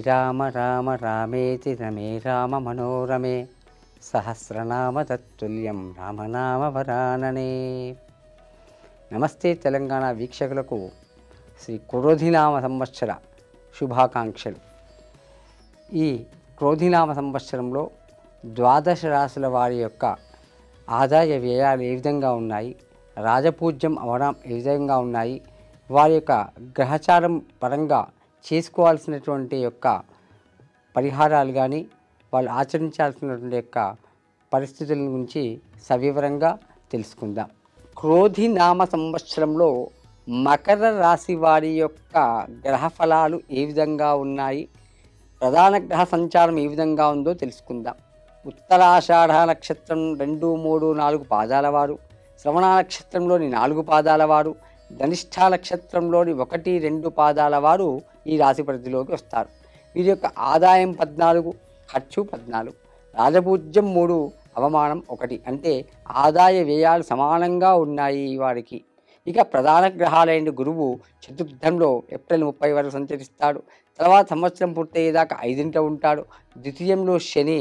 శ్రీరామ రామ రామేతి రమే రామ మనోరమే సహస్రనామ తత్తుల్యం రామనామ వరాననే. నమస్తే తెలంగాణ వీక్షకులకు శ్రీ క్రోధినామ సంవత్సర శుభాకాంక్షలు. ఈ క్రోధినామ సంవత్సరంలో ద్వాదశ రాశుల వారి యొక్క ఆదాయ వ్యయాలు ఏ విధంగా ఉన్నాయి, రాజపూజ్యం అవడం ఏ విధంగా ఉన్నాయి, వారి యొక్క గ్రహచారం పరంగా చేసుకోవాల్సినటువంటి యొక్క పరిహారాలు కానీ వాళ్ళు ఆచరించాల్సినటువంటి యొక్క పరిస్థితుల గురించి సవివరంగా తెలుసుకుందాం. క్రోధినామ సంవత్సరంలో మకర రాశి వారి యొక్క గ్రహ ఫలాలు ఏ విధంగా ఉన్నాయి, ప్రధాన గ్రహ సంచారం ఏ విధంగా ఉందో తెలుసుకుందాం. ఉత్తరాషాఢ నక్షత్రం 2, 3, 4 పాదాల వారు, శ్రవణ నక్షత్రంలోని 4 పాదాల వారు, ధనిష్ఠ నక్షత్రంలోని 1, 2 పాదాల వారు ఈ రాశి పరిధిలోకి వస్తారు. వీరి యొక్క ఆదాయం 14, ఖర్చు 14, రాజపూజ్యం 3, అవమానం 1. అంటే ఆదాయ వ్యయాలు సమానంగా ఉన్నాయి వారికి. ఇక ప్రధాన గ్రహాలైన గురువు చతుర్థంలో ఏప్రిల్ 30 వరకు సంచరిస్తాడు. తర్వాత సంవత్సరం పూర్తయ్యేదాకా 5ంట ఉంటాడు. ద్వితీయంలో శని,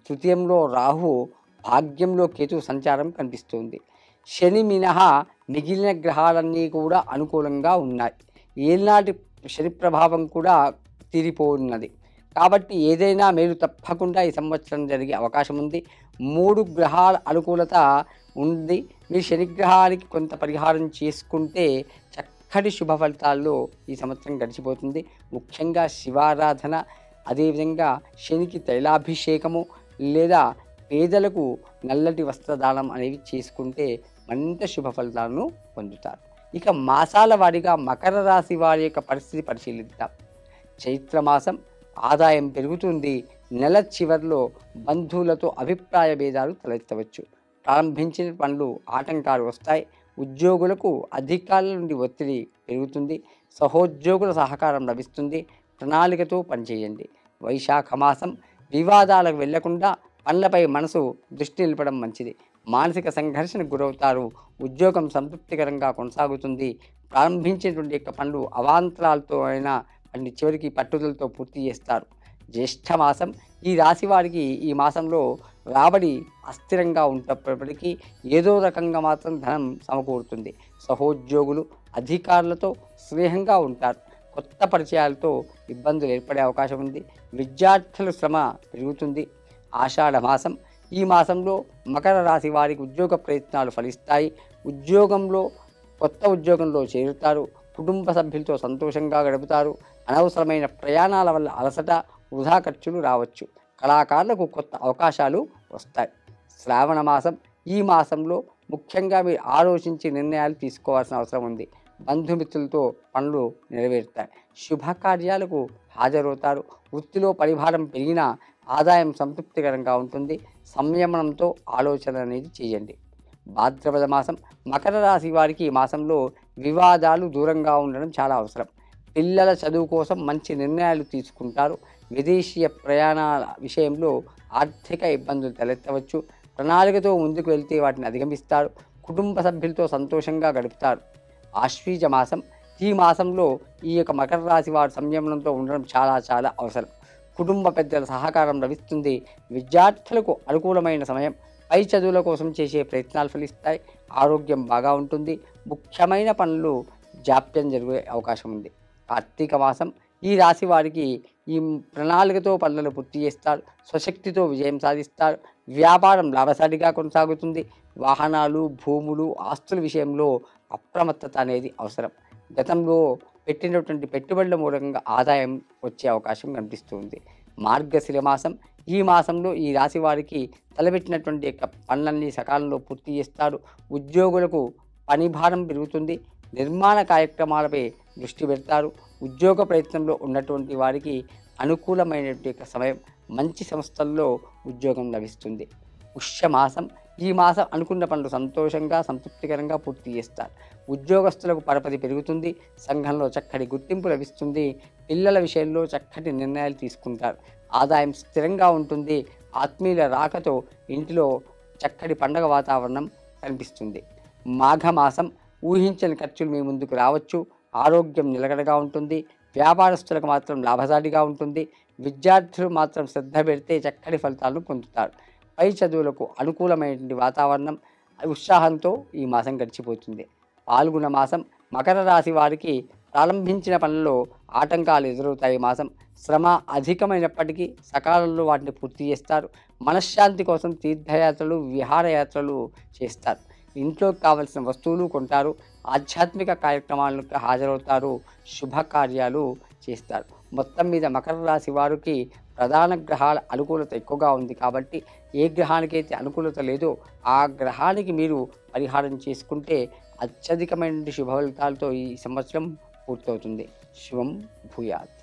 తృతీయంలో రాహు, భాగ్యంలో కేతు సంచారం కనిపిస్తుంది. శని మినహా మిగిలిన గ్రహాలన్నీ కూడా అనుకూలంగా ఉన్నాయి. ఏనాటి శని ప్రభావం కూడా తీరిపోతున్నది. కాబట్టి ఏదైనా మేలు తప్పకుండా ఈ సంవత్సరం జరిగే అవకాశం ఉంది. 3 గ్రహాల అనుకూలత ఉంది. మీ శనిగ్రహానికి కొంత పరిహారం చేసుకుంటే చక్కటి శుభ ఫలితాల్లో ఈ సంవత్సరం గడిచిపోతుంది. ముఖ్యంగా శివారాధన, అదేవిధంగా శనికి తైలాభిషేకము లేదా పేదలకు నల్లటి వస్త్రదానం అనేవి చేసుకుంటే మరింత శుభ ఫలితాలను పొందుతారు. ఇక మాసాల వారీగా మకర రాశి వారి యొక్క పరిస్థితి పరిశీలిద్దాం. చైత్రమాసం ఆదాయం పెరుగుతుంది. నెల చివరిలో బంధువులతో అభిప్రాయ భేదాలు తలెత్తవచ్చు. ప్రారంభించిన పనులు ఆటంకాలు వస్తాయి. ఉద్యోగులకు అధికారుల నుండి ఒత్తిడి పెరుగుతుంది. సహోద్యోగుల సహకారం లభిస్తుంది. ప్రణాళికతో పనిచేయండి. వైశాఖ మాసం వివాదాలకు వెళ్లకుండా పనులపై మనసు దృష్టి నిలపడం మంచిది. మానసిక సంఘర్షణకు గురవుతారు. ఉద్యోగం సంతృప్తికరంగా కొనసాగుతుంది. ప్రారంభించేటువంటి యొక్క పనులు అవాంతరాలతో అయినా వాటిని చివరికి పట్టుదలతో పూర్తి చేస్తారు. జ్యేష్ఠ మాసం ఈ రాశి వారికి ఈ మాసంలో రాబడి అస్థిరంగా ఉన్నప్పటికీ ఏదో రకంగా మాత్రం ధనం సమకూరుతుంది. సహోద్యోగులు అధికారులతో స్నేహంగా ఉంటారు. కొత్త పరిచయాలతో ఇబ్బందులు ఏర్పడే అవకాశం ఉంది. విద్యార్థుల శ్రమ పెరుగుతుంది. ఆషాఢ మాసం ఈ మాసంలో మకర రాశి వారికి ఉద్యోగ ప్రయత్నాలు ఫలిస్తాయి. కొత్త ఉద్యోగంలో చేరుతారు. కుటుంబ సభ్యులతో సంతోషంగా గడుపుతారు. అనవసరమైన ప్రయాణాల వల్ల అలసట, వృధా ఖర్చులు రావచ్చు. కళాకారులకు కొత్త అవకాశాలు వస్తాయి. శ్రావణ మాసం ఈ మాసంలో ముఖ్యంగా మీరు ఆలోచించి నిర్ణయాలు తీసుకోవాల్సిన అవసరం ఉంది. బంధుమిత్రులతో పనులు నెరవేరుతాయి. శుభకార్యాలకు హాజరవుతారు. వృత్తిలో పరిభారం పెరిగినా ఆదాయం సంతృప్తికరంగా ఉంటుంది. సంయమనంతో ఆలోచన అనేది చేయండి. భాద్రపద మాసం మకర రాశి వారికి ఈ మాసంలో వివాదాలు దూరంగా ఉండడం చాలా అవసరం. పిల్లల చదువు కోసం మంచి నిర్ణయాలు తీసుకుంటారు. విదేశీయ ప్రయాణాల విషయంలో ఆర్థిక ఇబ్బందులు తలెత్తవచ్చు. ప్రణాళికతో ముందుకు వెళ్తే వాటిని అధిగమిస్తారు. కుటుంబ సభ్యులతో సంతోషంగా గడుపుతారు. ఆశ్వీజ మాసం ఈ మాసంలో ఈ యొక్క మకర రాశి వారు సంయమనంతో ఉండడం చాలా అవసరం. కుటుంబ పెద్దల సహకారం లభిస్తుంది. విద్యార్థులకు అనుకూలమైన సమయం. పై చదువుల కోసం చేసే ప్రయత్నాలు ఫలిస్తాయి. ఆరోగ్యం బాగా ఉంటుంది. ముఖ్యమైన పనులు జాప్యం జరిగే అవకాశం ఉంది. కార్తీక మాసం ఈ రాశి వారికి ఈ ప్రణాళికతో పనులను పూర్తి చేస్తారు. స్వశక్తితో విజయం సాధిస్తారు. వ్యాపారం లాభసాటిగా కొనసాగుతుంది. వాహనాలు, భూములు, ఆస్తుల విషయంలో అప్రమత్తత అనేది అవసరం. గతంలో పెట్టినటువంటి పెట్టుబడుల మూలంగా ఆదాయం వచ్చే అవకాశం కనిపిస్తుంది. మార్గశిర మాసం ఈ మాసంలో ఈ రాశి వారికి తలపెట్టినటువంటి యొక్క పనులన్నీ సకాలంలో పూర్తి చేస్తారు. ఉద్యోగులకు పని భారం పెరుగుతుంది. నిర్మాణ కార్యక్రమాలపై దృష్టి పెడతారు. ఉద్యోగ ప్రయత్నంలో ఉన్నటువంటి వారికి అనుకూలమైనటువంటి యొక్క సమయం. మంచి సంస్థల్లో ఉద్యోగం లభిస్తుంది. పుష్యమాసం ఈ మాసం అనుకున్న పనులు సంతోషంగా సంతృప్తికరంగా పూర్తి చేస్తారు. ఉద్యోగస్తులకు పరపతి పెరుగుతుంది. సంఘంలో చక్కటి గుర్తింపు లభిస్తుంది. పిల్లల విషయంలో చక్కటి నిర్ణయాలు తీసుకుంటారు. ఆదాయం స్థిరంగా ఉంటుంది. ఆత్మీయుల రాకతో ఇంటిలో చక్కటి పండగ వాతావరణం కనిపిస్తుంది. మాఘమాసం ఊహించని ఖర్చులు మీ ముందుకు రావచ్చు. ఆరోగ్యం నిలకడగా ఉంటుంది. వ్యాపారస్తులకు మాత్రం లాభసాటిగా ఉంటుంది. విద్యార్థులు మాత్రం శ్రద్ధ పెడితే చక్కటి ఫలితాలను పొందుతారు. పై చదువులకు అనుకూలమైనటువంటి వాతావరణం, ఉత్సాహంతో ఈ మాసం గడిచిపోతుంది. పాల్గొన మాసం మకర రాశి వారికి ప్రారంభించిన పనుల్లో ఆటంకాలు ఎదురవుతాయి. ఈ మాసం శ్రమ అధికమైనప్పటికీ సకాలంలో వాటిని పూర్తి చేస్తారు. మనశ్శాంతి కోసం తీర్థయాత్రలు, విహారయాత్రలు చేస్తారు. ఇంట్లోకి కావలసిన వస్తువులు కొంటారు. ఆధ్యాత్మిక కార్యక్రమాలకు హాజరవుతారు. శుభకార్యాలు చేస్తారు. మొత్తం మీద మకర రాశి వారికి ప్రధాన గ్రహాల అనుకూలత ఎక్కువగా ఉంది కాబట్టి ఏ గ్రహానికైతే అనుకూలత లేదో ఆ గ్రహానికి మీరు పరిహారం చేసుకుంటే అత్యధికమైన శుభ ఫలితాలతో ఈ సంవత్సరం పూర్తవుతుంది. శుభం భూయాత్.